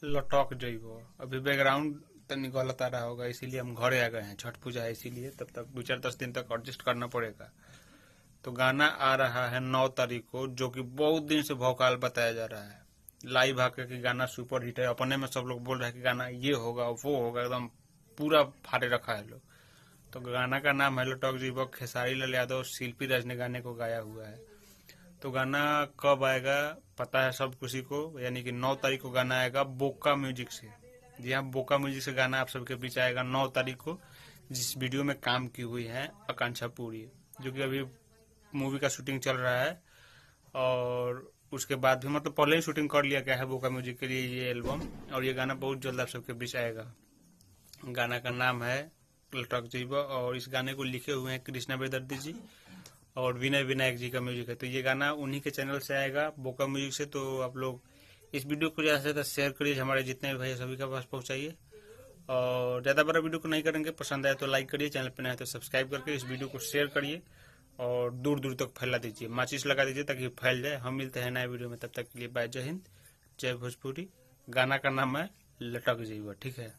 लटक जइबो। अभी बैकग्राउंड तनी गलत आ रहा होगा, इसीलिए हम घरे आ गए हैं, छठ पूजा है इसीलिए। तब तक 2-4-10 दिन तक एडजस्ट करना पड़ेगा। तो गाना आ रहा है 9 तारीख को, जो कि बहुत दिन से भौकाल बताया जा रहा है। लाइव आके कि गाना सुपर हिट है, अपने में सब लोग बोल रहे हैं कि गाना ये होगा वो होगा, एकदम पूरा फाड़े रखा है लोग। तो गाना का नाम है लटक जइबो। खेसारी लाल यादव, शिल्पी राज ने गाने को गाया हुआ है। तो गाना कब आएगा पता है सब किसी को, यानी कि 9 तारीख को गाना आएगा बोका म्यूजिक से। जी हाँ, बोका म्यूजिक से गाना आप सबके बीच आएगा 9 तारीख को, जिस वीडियो में काम की हुई है आकांक्षा पुरी, जो कि अभी मूवी का शूटिंग चल रहा है। और उसके बाद भी मतलब पहले ही शूटिंग कर लिया गया है बोका म्यूजिक के लिए ये एल्बम, और ये गाना बहुत जल्द आप सबके बीच आएगा। गाना का नाम है लटक जइबो, और इस गाने को लिखे हुए हैं कृष्णा बेदर्दी जी और विनय विनायक जी का म्यूजिक है। तो ये गाना उन्हीं के चैनल से आएगा, बोका म्यूजिक से। तो आप लोग इस वीडियो को ज़्यादा से ज़्यादा शेयर करिए, हमारे जितने भी भाई सभी के पास पहुंचाइए। और ज़्यादा बड़ा वीडियो को नहीं करेंगे, पसंद आए तो लाइक करिए, चैनल पर नए तो सब्सक्राइब करके इस वीडियो को शेयर करिए और दूर दूर तक फैला दीजिए, माचिस लगा दीजिए ताकि फैल जाए। हम मिलते हैं नए वीडियो में, तब तक के लिए बाय, जय हिंद, जय भोजपुरी। गाना का नाम है लटक जइबो, ठीक है।